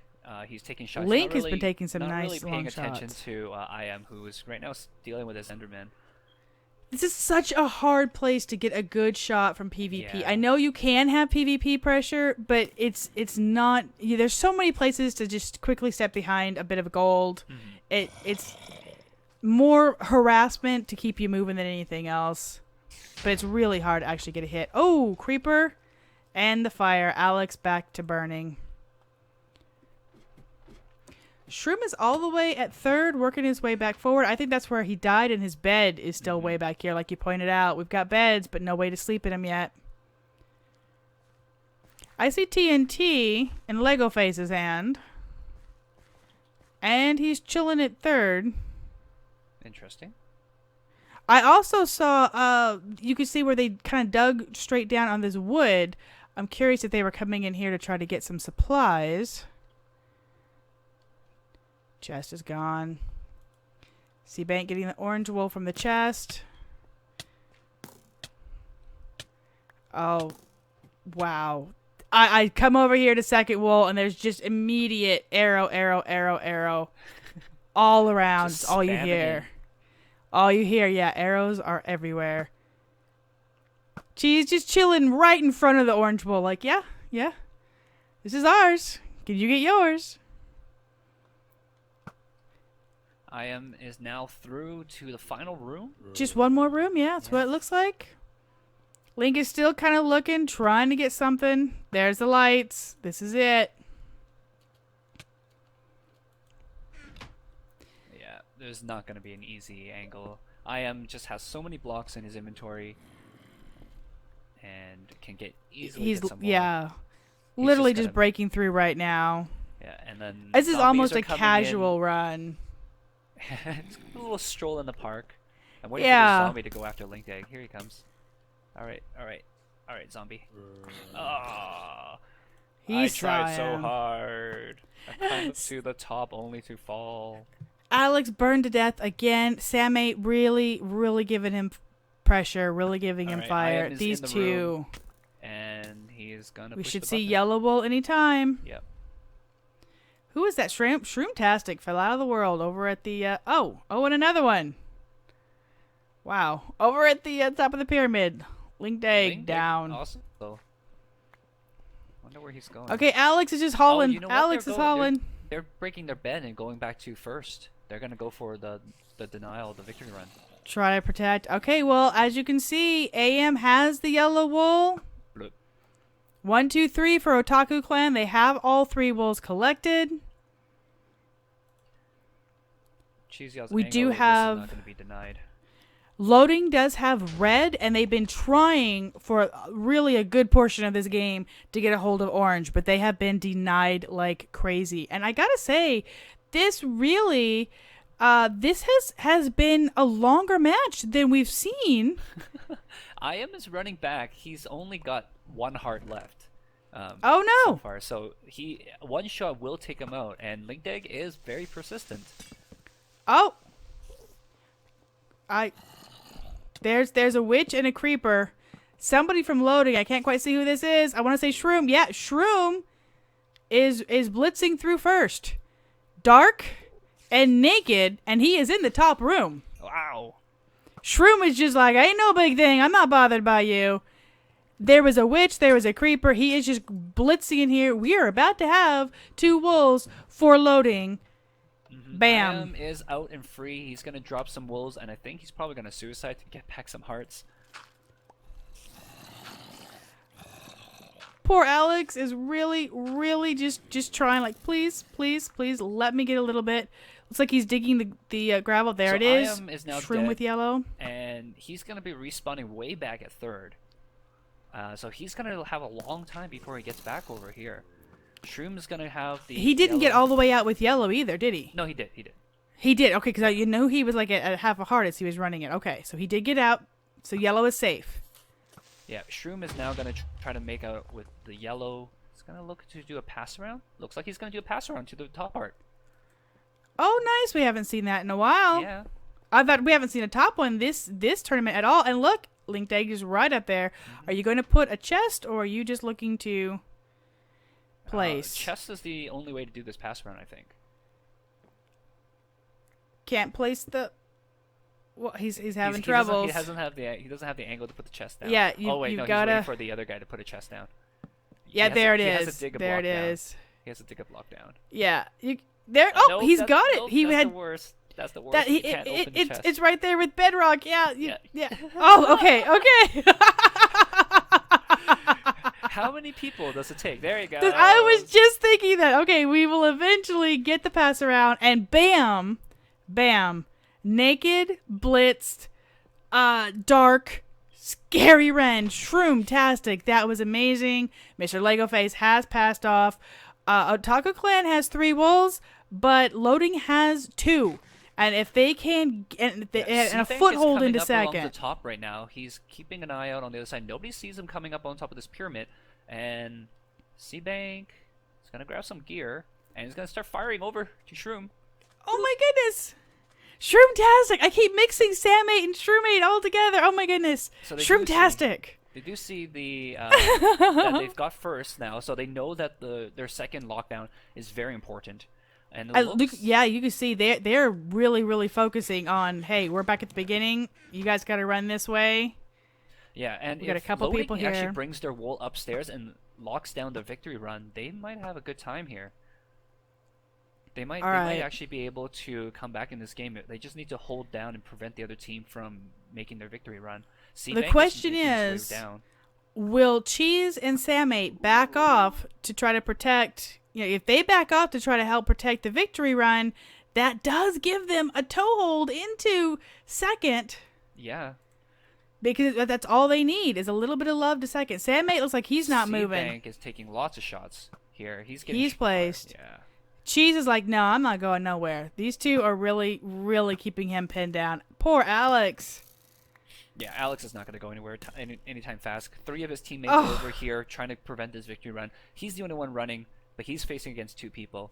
He's taking shots. Link has been taking some not nice really paying long attention shots. to IM, who is right now dealing with his Enderman. This is such a hard place to get a good shot from PvP. Yeah. I know you can have PvP pressure, but it's not. There's so many places to just quickly step behind a bit of gold. It's more harassment to keep you moving than anything else. But it's really hard to actually get a hit. Oh, creeper and the fire. Alex back to burning. Shroom is all the way at third, working his way back forward. I think that's where he died, and his bed is still way back here, like you pointed out. We've got beds, but no way to sleep in them yet. I see TNT in Lego Face's hand. And he's chilling at third. Interesting. I also saw, you could see where they kind of dug straight down on this wood. I'm curious if they were coming in here to try to get some supplies. Chest is gone. Seabank getting the orange wool from the chest. Oh, wow. I come over here to second wool, and there's just immediate arrow, arrow, arrow, arrow. All around. Just all you spamming hear. it. All you hear, yeah, arrows are everywhere. She's just chilling right in front of the orange wool. Like, yeah. This is ours. Can you get yours? IM is now through to the final room. Just one more room, yeah, that's what it looks like. Link is still kind of looking, trying to get something. There's the lights. This is it. Yeah, there's not going to be an easy angle. IM just has so many blocks in his inventory and can get easily get some more. Yeah. He's Literally just just gonna- breaking through right now. Yeah, and then This is zombies almost are a coming casual run. in. It's a little stroll in the park. I'm waiting for Yeah. the zombie to go after Link Egg. Here he comes. All right, zombie. Ah, I tried so hard. I climbed to the top only to fall. Alex burned to death again. Sammate really, really giving him pressure, really giving him Alright, fire. IM is These in the two. room, and he is gonna. We push should the see button. Yellow Wool anytime. Yep. Who is that? Shroomtastic fell out of the world over at the... Oh, and another one. Wow. Over at the top of the pyramid. Linked egg Link Egg down. Awesome. So, wonder where he's going. Okay, Alex is just hauling. you know what? Alex They're is going- hauling. They're breaking their bed and going back to first. They're gonna go for the denial, the victory run. Try to protect. Okay, well, as you can see, AM has the Yellow Wool. Bloop. 1, 2, 3 for Otaku Clan. They have all 3 wools collected. Cheesy's We angle, do this is have- not gonna be denied. Loading does have red, and they've been trying for really a good portion of this game to get a hold of orange, but they have been denied like crazy. And I gotta say, this really, this has been a longer match than we've seen. IM is running back. He's only got 1 heart left. Oh no! So far, so one shot will take him out, and Linked Egg is very persistent. Oh, there's a witch and a creeper. Somebody from Loading. I can't quite see who this is. I want to say Shroom. Yeah, Shroom is blitzing through first. Dark and naked, and he is in the top room. Wow. Shroom is just like, ain't no big thing. I'm not bothered by you. There was a witch. There was a creeper. He is just blitzing in here. We are about to have 2 wolves for Loading. Bam. IM is out and free. He's gonna drop some wolves, and I think he's probably gonna suicide to get back some hearts. Poor Alex is really, really just trying, like, please, please, please, let me get a little bit. Looks like he's digging the gravel. There So it is. IM is now Shroom dead, with yellow. and he's gonna be respawning way back at third. So he's gonna have a long time before he gets back over here. Shroom's gonna have the. He didn't get yellow- all the way out with yellow either, did he? No, he did. He did. He did. Okay, because you know he was like at half a heart as he was running it. Okay, so he did get out. So yellow is safe. Yeah, Shroom is now gonna try to make out with the yellow. He's gonna look to do a pass around. Looks like he's gonna do a pass around to the top part. Oh, nice. We haven't seen that in a while. Yeah. I thought we haven't seen a top one this tournament at all. And look, Linked Egg is right up there. Are you going to put a chest, or are you just looking to place? Chest is the only way to do this pass around, I think. Can't place the... Well, he's He's- having he doesn't- troubles. He doesn't have the angle to put the chest down. Yeah, oh wait, you no, gotta. he's waiting for the other guy to put a chest down. Yeah, He there it has is. to dig a There block it down. is. He has to dig a block down. Yeah, there. Oh, Nope, he's that's- got it. nope, He that's had the worst. That's the worst. that. You can't open the chest. It's right there with bedrock. Yeah, Yeah. yeah. Oh, okay, okay. How many people does it take? There you go. I was just thinking that. Okay, we will eventually get the pass around, and bam, bam, naked, blitzed, dark, scary Ren, shroom-tastic. That was amazing. Mr. Legoface has passed off. Otaku Clan has 3 wolves, but Loading has 2. And if they can and a foothold into second. Along the top right now. He's keeping an eye out on the other side. Nobody sees him coming up on top of this pyramid. And Seabank is gonna grab some gear and he's gonna start firing over to Shroom. Oh my goodness! Shroom-tastic! I keep mixing Sammate and Shroomate all together. Oh my goodness! So Shroom-tastic! They do see the that they've got first now, so they know that their second lockdown is very important. And yeah, you can see they're really focusing on, hey, we're back at the beginning. You guys got to run this way. Yeah, and we got a if couple Loading people here. actually brings their wall upstairs and locks down the victory run, they might have a good time here. They might actually be able to come back in this game. They just need to hold down and prevent the other team from making their victory run. The question is, will Cheese and Sammate back off to try to protect? You know, if they back off to try to help protect the victory run, that does give them a toehold into second. Yeah. Because that's all they need is a little bit of love to second. Sammate looks like he's not moving. Seabank is taking lots of shots here. He's placed. Yeah. Cheese is like, no, I'm not going nowhere. These two are really keeping him pinned down. Poor Alex. Yeah, Alex is not going to go anywhere anytime fast. 3 of his teammates are over here trying to prevent this victory run. He's the only one running, but he's facing against 2 people.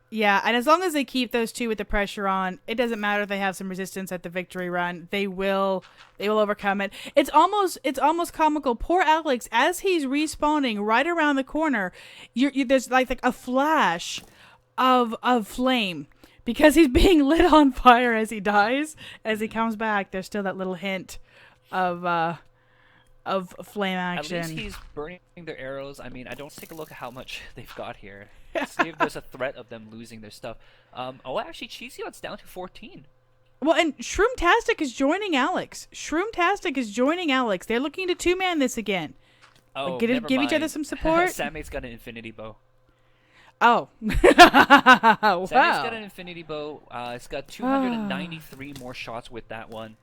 Yeah, and as long as they keep those 2 with the pressure on, it doesn't matter if they have some resistance at the victory run. They will overcome it. It's almost comical. Poor Alex, as he's respawning right around the corner, there's like a flash of flame because he's being lit on fire as he dies. As he comes back, there's still that little hint of flame action. At least he's burning their arrows. I mean, I don't take a look at how much they've got here. See if there's a threat of them losing their stuff. Actually, Cheesy Hot's down to 14. Well, and Shroom-tastic is joining Alex. Shroom-tastic is joining Alex. They're looking to 2-man this again. Oh, give each other some support. Sammate's got an infinity bow. Oh. Wow. Sammy's got an infinity bow. It's got 293 more shots with that one.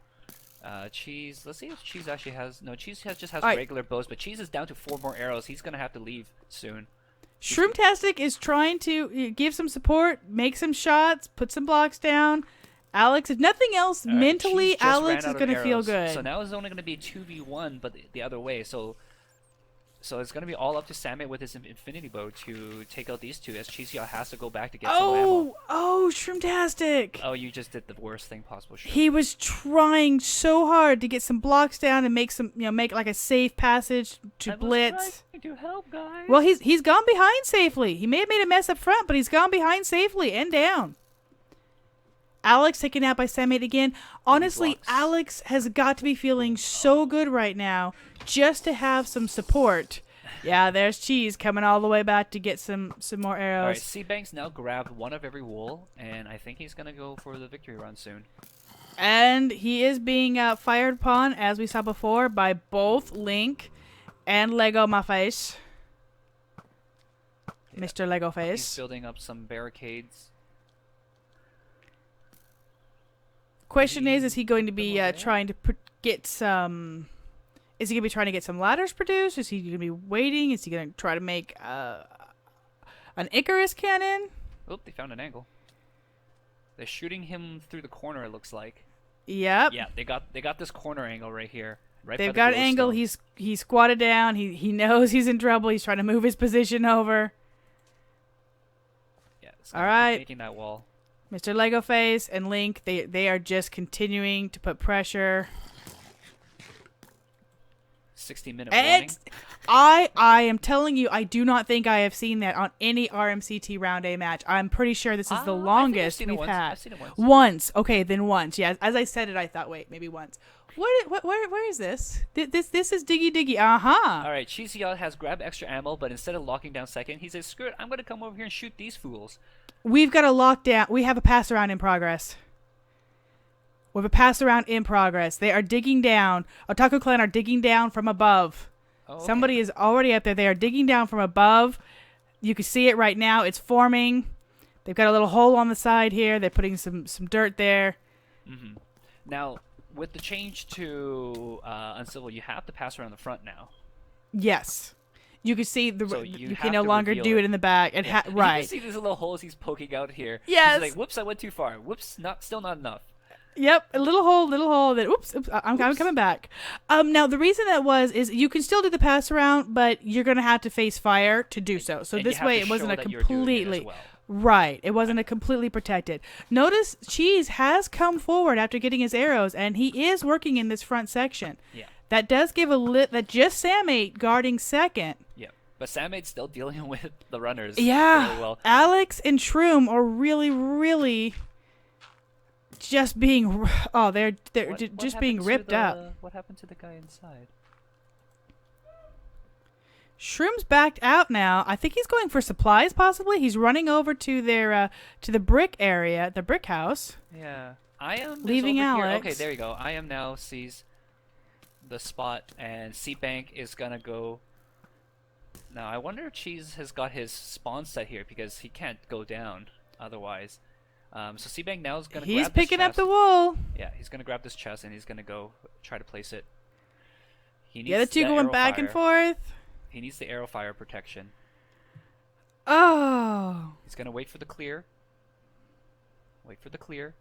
Cheese. Let's see if Cheese actually has. No, Cheese just has regular bows, but Cheese is down to 4 more arrows. He's gonna have to leave soon. Shroom-tastic is trying to give some support, make some shots, put some blocks down. Alex, if nothing else, mentally, Alex is gonna feel good. So now it's only gonna be 2v1, but the other way. So it's going to be all up to Sammate with his infinity bow to take out these 2 as Cheesy has to go back to get some ammo. Oh, Shroom-tastic. Oh, you just did the worst thing possible, Shroom. He was trying so hard to get some blocks down and make like a safe passage to blitz. I was trying to help, guys. Well, he's gone behind safely. He may have made a mess up front, but he's gone behind safely and down. Alex taken out by Sammate again. Honestly, Alex has got to be feeling so good right now just to have some support. Yeah, there's Cheese coming all the way back to get some more arrows. All right, Seabank's now grabbed 1 of every wool, and I think he's going to go for the victory run soon. And he is being fired upon, as we saw before, by both Link and Lego My Face. Yeah. Mr. Lego Face. He's building up some barricades. Question is he going to be trying to get some... Is he going to be trying to get some ladders produced? Is he going to be waiting? Is he going to try to make an Icarus cannon? Oh, they found an angle. They're shooting him through the corner, it looks like. Yep. Yeah, they got this corner angle right here. They've got an angle. He's squatted down. He knows he's in trouble. He's trying to move his position over. Yeah. All right. Making that wall. Mr. Legoface and Link, they are just continuing to put pressure. 16-minute warning. I am telling you, I do not think I have seen that on any RMCT Round A match. I'm pretty sure this is the longest we've had. I've seen it once. Once. Okay, then once. Yeah, as I said it, I thought, wait, maybe once. Where is this? This is Diggy Diggy. All right, Cheesy has grabbed extra ammo, but instead of locking down second, he says, "Screw it, I'm gonna come over here and shoot these fools." We've got a lockdown. We have a pass around in progress. We have a pass around in progress. They are digging down. Otaku Clan are digging down from above. Oh, okay. Somebody is already up there. They are digging down from above. You can see it right now. It's forming. They've got a little hole on the side here. They're putting some dirt there. Mm-hmm. Now, with the change to Uncivil, you have to pass around the front now. Yes. You can see So you can no longer do it in the back. Right. You can see these little holes he's poking out here. Yes. He's like, whoops, I went too far. Whoops, still not enough. Yep, a little hole. Then oops, I'm coming back. Now the reason that is you can still do the pass around, but you're gonna have to face fire to do so. So this way, it wasn't a completely right. It wasn't a completely protected. Notice Cheese has come forward after getting his arrows, and he is working in this front section. Yeah. That does give that just Sam8 guarding second. Yeah, but Sam8's still dealing with the runners. Yeah. Really well. Alex and Shroom are really. Just being, they're just being ripped up. What happened to the guy inside? Shroom's backed out now. I think he's going for supplies. Possibly, he's running over to their to the brick area, the brick house. Yeah, I am leaving Alex. Here. Okay, there you go. I am now sees the spot, and C-Bank is gonna go. Now I wonder if Cheese has got his spawn set here because he can't go down otherwise. So C-Bank now is going to grab this chest. He's picking up the wool. Yeah, he's going to grab this chest and he's going to go try to place it. He needs the two going back and forth. He needs the arrow fire protection. Oh. He's going to wait for the clear.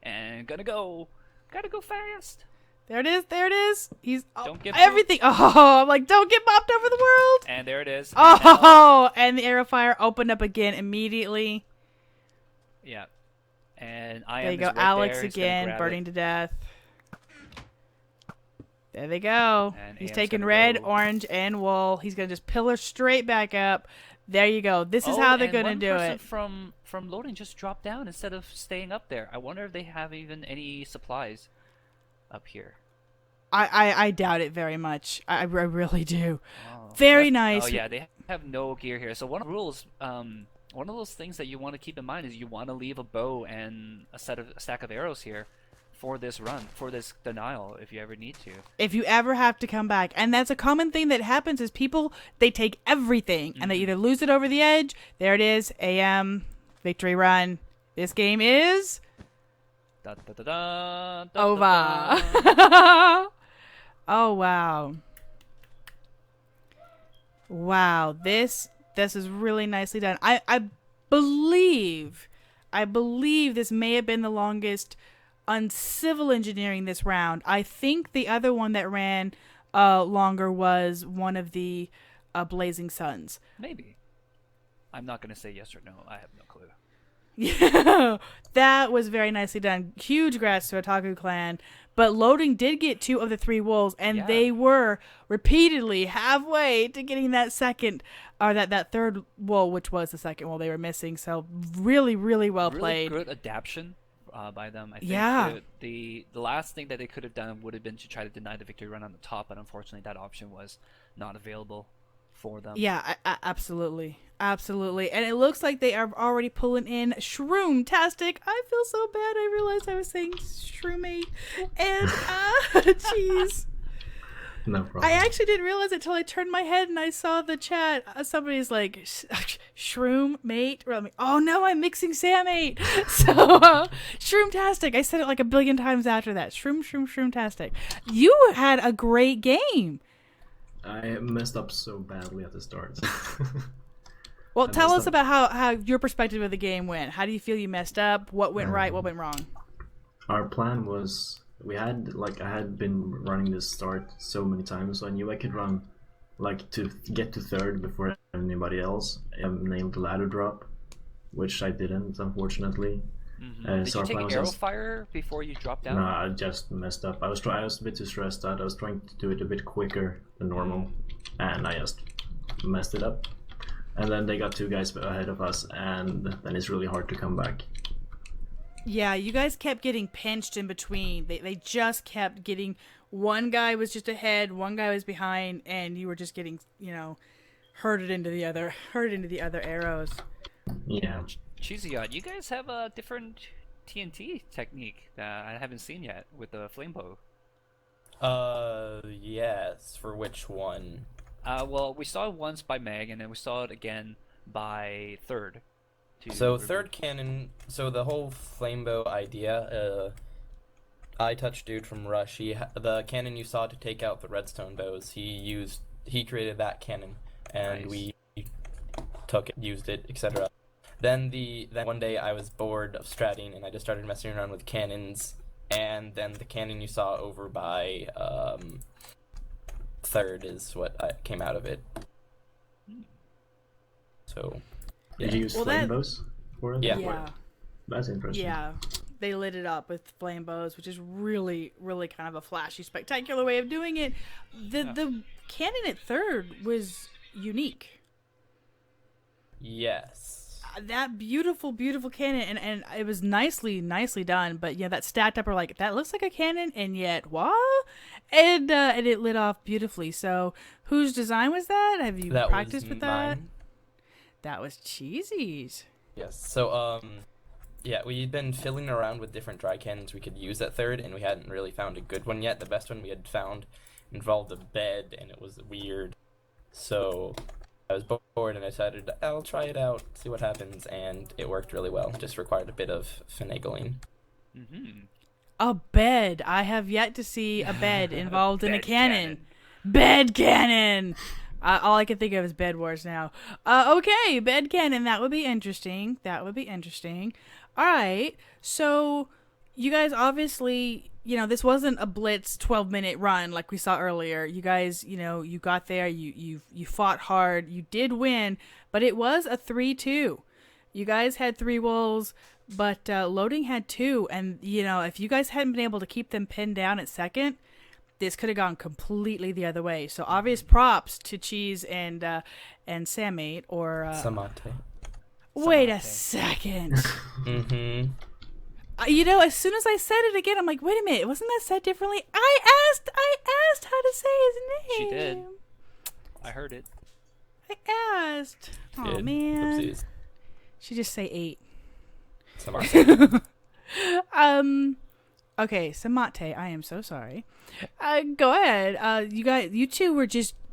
And gonna go. Gotta go fast. There it is. He's don't get everything. Oh, I'm like, don't get mopped over the world. And there it is. And the arrow fire opened up again immediately. Yeah. And I there you go, Alex again, burning to death. There they go. And he's taking red, orange, and wool. He's gonna just pillar straight back up. There you go. This is how they're gonna do it. From loading just dropped down instead of staying up there. I wonder if they have even any supplies up here. I doubt it very much. I really do. Oh, very nice. Oh yeah, they have no gear here. So one of the rules, one of those things that you want to keep in mind is you want to leave a bow and a stack of arrows here for this run, for this denial, if you ever need to. If you ever have to come back. And that's a common thing that happens is people, they take everything and they either lose it over the edge. There it is. AM. Victory run. This game is over. Oh, wow. Wow. This is really nicely done. I believe this may have been the longest Uncivil Engineering this round. I think the other one that ran longer was one of the Blazing Suns. Maybe. I'm not going to say yes or no. I have no clue. Yeah, that was very nicely done. Huge grats to Otaku Clan. But Loading did get 2 of the 3 wolves, and they were repeatedly halfway to getting that second, or that third wool, which was the second wool they were missing. So really, really well played. Really good adaptation by them. I think the last thing that they could have done would have been to try to deny the victory run on the top, but unfortunately that option was not available for them. Yeah, absolutely. Absolutely. And it looks like they are already pulling in Shroom-tastic. I feel so bad. I realized I was saying Shroom8. And, jeez. No problem. I actually didn't realize it until I turned my head and I saw the chat. Somebody's like, Shroom-mate? Oh, no, I'm mixing Sam8. So, Shroom-tastic. I said it like a billion times after that. Shroom-tastic. You had a great game. I messed up so badly at the start. Well, tell us about how your perspective of the game went. How do you feel you messed up? What went right? What went wrong? Our plan was, I had been running this start so many times, so I knew I could run, to get to third before anybody else. I nailed the ladder drop, which I didn't, unfortunately. Did So you our take plan was arrow just, fire before you dropped down? no, I just messed up. I was a bit too stressed out. I was trying to do it a bit quicker than normal, and I just messed it up. And then they got 2 guys ahead of us, and then it's really hard to come back. Yeah, you guys kept getting pinched in between. They just kept getting, one guy was just ahead, one guy was behind, and you were just getting, herded into the other arrows. Yeah. Cheesy Yacht, you guys have a different TNT technique that I haven't seen yet with the flame bow. Yes. For which one? Well, we saw it once by Meg, and then we saw it again by Third. So third cannon. So the whole flame bow idea. I touched dude from Rush. The cannon you saw to take out the redstone bows. He created that cannon, and Nice. we took it, used it, etc. Then one day I was bored of stratting, and I just started messing around with cannons. And then the cannon you saw over by Third is what came out of it. So. Yeah. Did you use flame bows for it? Yeah. Yeah. That's interesting. Yeah. They lit it up with flame bows, which is really, really kind of a flashy, spectacular way of doing it. The cannon at Third was unique. Yes. That beautiful, beautiful cannon, and it was nicely done. But yeah, that stacked up are like, that looks like a cannon, and yet what? And it lit off beautifully. So whose design was that? Have you practiced with that? Mine. That was Cheesy's. Yes. So yeah, we'd been fiddling around with different dry cannons we could use at Third, and we hadn't really found a good one yet. The best one we had found involved a bed, and it was weird. So I was bored, and I decided I'll try it out, see what happens, and it worked really well. It just required a bit of finagling. A bed. I have yet to see a bed involved in a cannon. Bed cannon. All I can think of is Bed Wars now. Okay, bed cannon. That would be interesting. All right. So you guys obviously, this wasn't a blitz 12-minute run like we saw earlier. You guys, you got there. You fought hard. You did win, but it was a 3-2. You guys had 3 wolves, but Loading had 2. And if you guys hadn't been able to keep them pinned down at second, this could have gone completely the other way. So obvious props to Cheese and Sammate or Samate. Wait a second. Mm-hmm. As soon as I said it again, I'm like, wait a minute, wasn't that said differently? I asked how to say his name. She did. I heard it. I asked. Oh man. Oopsies. She just say 8. Samate. Okay, Samate, I am so sorry. Go ahead. You two were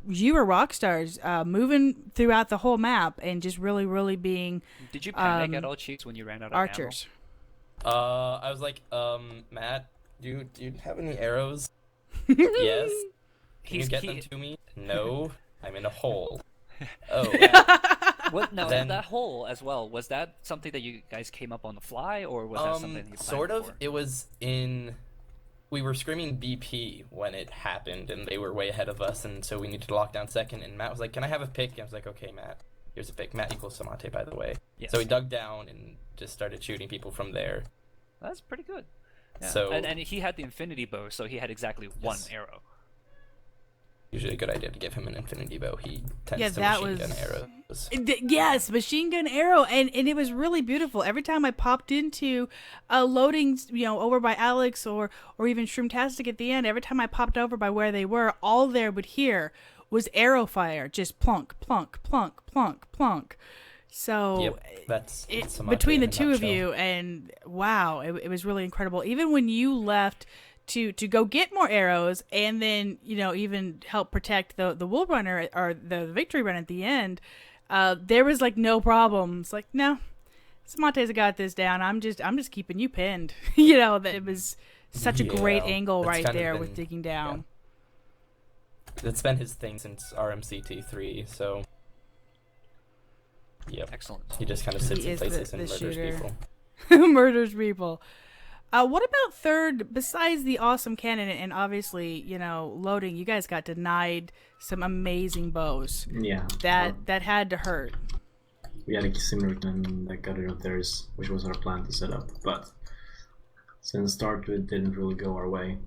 you were rock stars, moving throughout the whole map and just really, really being. Did you panic at all, Cheeks, when you ran out of archers? I was like, Matt, do you have any arrows? Yes. Can you get them to me? No, I'm in a hole. Oh. What? No, Then- that hole as well. Was that something that you guys came up on the fly, or was that something that you planned sort of. for? It was in. We were screaming BP when it happened, and they were way ahead of us, and so we needed to lock down second. And Matt was like, "Can I have a pick?" And I was like, "Okay, Matt. Here's a pick." Matt equals Samate, by the way. Yes. So we dug down and just started shooting people from there. That's pretty good. Yeah. So- and he had the infinity bow, so he had exactly one arrow. Usually a good idea to give him an infinity bow. He tends Yeah, to that machine was- gun arrows. Yes, machine gun arrow, and it was really beautiful. Every time I popped into Loadings, over by Alex or even Shroomtastic at the end, every time I popped over by where they were, all there would hear was arrow fire, just plunk, plunk, plunk, plunk, plunk. So Yep, that's Samate between the in a two of nutshell. you, and wow, it was really incredible. Even when you left to go get more arrows, and then even help protect the wool runner or the victory run at the end, there was like no problems. Like, no, Samate's got this down. I'm just keeping you pinned. That it was such a great angle that's right kind of there been- with digging down. That's been his thing since RMCT 3, so yep. Excellent. He just kind of sits He in is places the and murders shooter. people. Murders people. What about Third? Besides the awesome cannon and obviously Loading, you guys got denied some amazing bows. Yeah. That had to hurt. we had a similar plan that got rid of theirs, which was our plan to set up. But since start it didn't really go our way,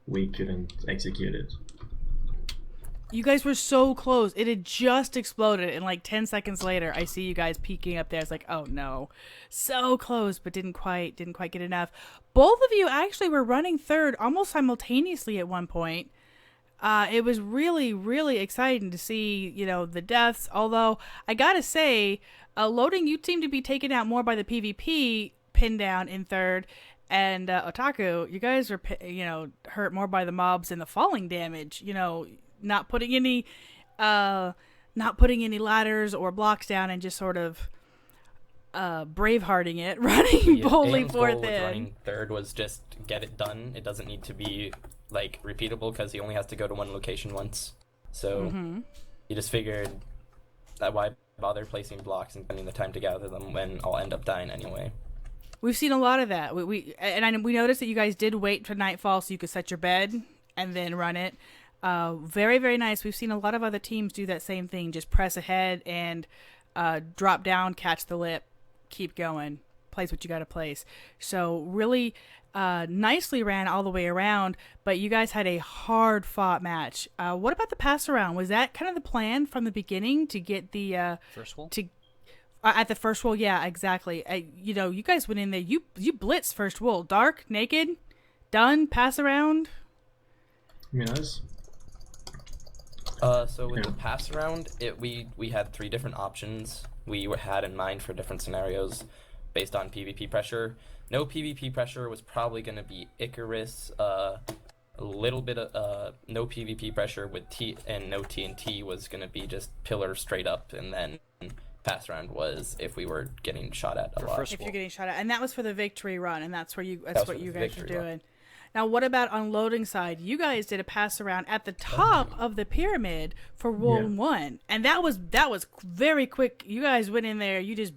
we couldn't execute it. You guys were so close. It had just exploded, and like 10 seconds later, I see you guys peeking up there. It's like, oh no, so close, but didn't quite get enough. Both of you actually were running third almost simultaneously at one point. It was really, really exciting to see, you know, the deaths. Although I gotta say, Loading, you seem to be taken out more by the PvP pin down in third. And Otaku, you guys are, you know, hurt more by the mobs and the falling damage. You know, not putting any ladders or blocks down and just sort of bravehearting it, running boldly forth in. Running third was just get it done. It doesn't need to be like repeatable because he only has to go to one location once. So he just figured that why bother placing blocks and spending the time to gather them when I'll end up dying anyway. We've seen a lot of that. We noticed that you guys did wait for nightfall so you could set your bed and then run it. Very, very nice. We've seen a lot of other teams do that same thing. Just press ahead and drop down, catch the lip, keep going, place what you got to place. So really nicely ran all the way around, but you guys had a hard fought match. What about the pass around? Was that kind of the plan from the beginning to get the First wall? At the first wall? Yeah, exactly. You know, you guys went in there. You blitzed first wall. Dark, naked, done, pass around. Yes. So with the pass around, we had 3 different options we had in mind for different scenarios based on PvP pressure. No PvP pressure was probably going to be Icarus. A little bit of no PvP pressure with and no TNT was going to be just pillar straight up, and then pass around was if we were getting shot at a lot. If you're getting shot at, and that was for the victory run, and that's what you guys are doing. Run. Now, what about on loading side? You guys did a pass around at the top of the pyramid for Wall 1, and that was very quick. You guys went in there, you just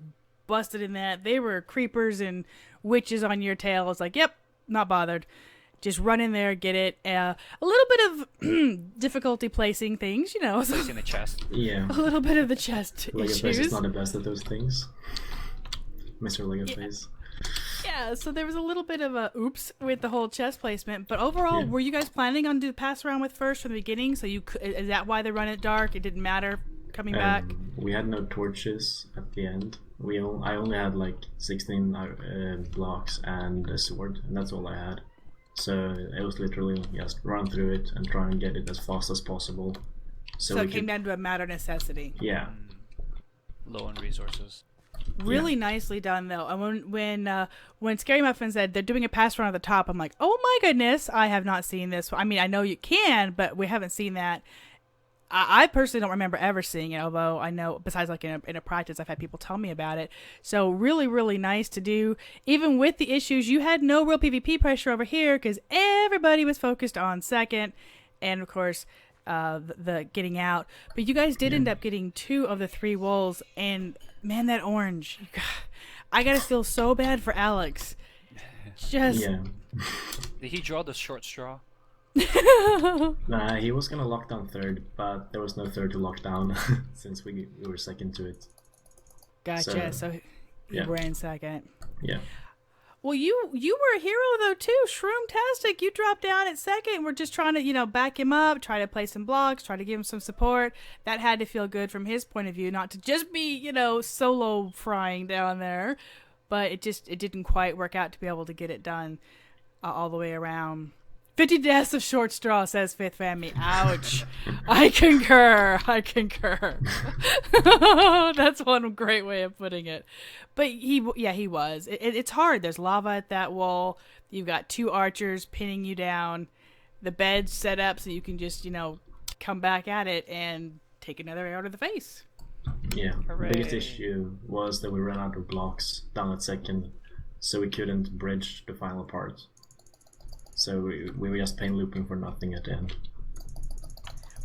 busted in that. They were creepers and witches on your tail. It's like, yep, not bothered. Just run in there, get it. A little bit of difficulty placing things, you know. Placing the chest. Yeah. A little bit of the chest Legoface issues. is not the best at those things. Mr. Legoface. Yeah, so there was a little bit of a oops with the whole chest placement, but overall, were you guys planning on do the pass around with first from the beginning? So is that why they run it dark? It didn't matter coming back. We had no torches at the end. I only had like 16 blocks and a sword, and that's all I had. So it was literally just run through it and try and get it as fast as possible. So it came down to a matter of necessity. Yeah. Low on resources. Really nicely done though. And when Scary Muffin said they're doing a pass around at the top, I'm like, oh my goodness, I have not seen this. I mean, I know you can, but we haven't seen that. I personally don't remember ever seeing it, although I know besides like in a practice, I've had people tell me about it. So really, really nice to do. Even with the issues, you had no real PvP pressure over here because everybody was focused on second, and of course, the getting out. But you guys did end up getting 2 of the 3 walls, and man, that orange, I gotta feel so bad for Alex. Just Did he draw the short straw? Nah, he was gonna lock down third, but there was no third to lock down since we were second to it. Gotcha. So he ran second. Yeah. Well, you were a hero though too, Shroom-tastic. You dropped down at second. We're just trying to, back him up, try to play some blocks, try to give him some support. That had to feel good from his point of view, not to just be, solo frying down there. But it didn't quite work out to be able to get it done all the way around. 50 deaths of short straw, says Fifth Family. Ouch. I concur. That's one great way of putting it. But he was. It's hard. There's lava at that wall. You've got 2 archers pinning you down. The bed's set up so you can just, come back at it and take another arrow to the face. Yeah. Hooray. The biggest issue was that we ran out of blocks down at second, so we couldn't bridge the final part. So we were just pain looping for nothing at the end.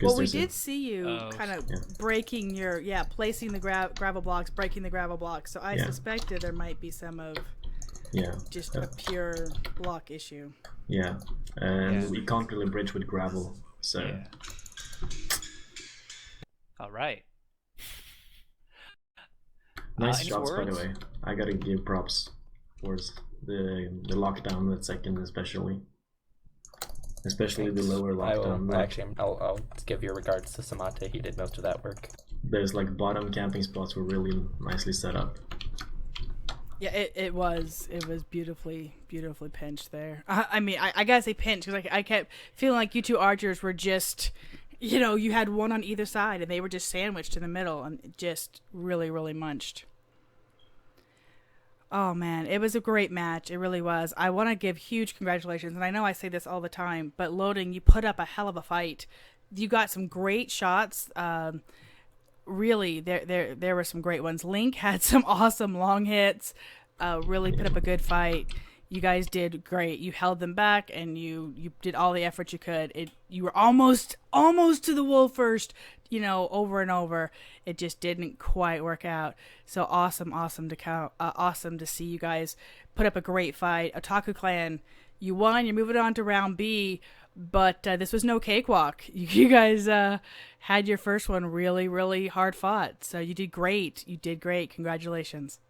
Well, we did see you kind of breaking your, placing the gravel blocks, breaking the gravel blocks. So I suspected there might be some of just a pure block issue. Yeah, and we can't really bridge with gravel, so... Yeah. All right. Nice Any shots, by the words? way. I gotta give props towards the lockdown, that second especially. Especially the Thanks. lower lockdown. I'll give your regards to Samate. He did most of that work. There's like bottom camping spots were really nicely set up. Yeah, it was beautifully pinched there. I mean, I gotta say pinched because I kept feeling like you two archers were just, you had one on either side and they were just sandwiched in the middle and just really munched. Oh man, it was a great match. It really was. I want to give huge congratulations, and I know I say this all the time, but Loading, you put up a hell of a fight. You got some great shots. Really, there were some great ones. Link had some awesome long hits. Really put up a good fight. You guys did great. You held them back, and you did all the effort you could. You were almost to the wall first, over and over. It just didn't quite work out. So awesome to see you guys put up a great fight. Otaku Clan, you won. You're moving on to round B. But this was no cakewalk. You guys had your first one really hard fought. So you did great. Congratulations.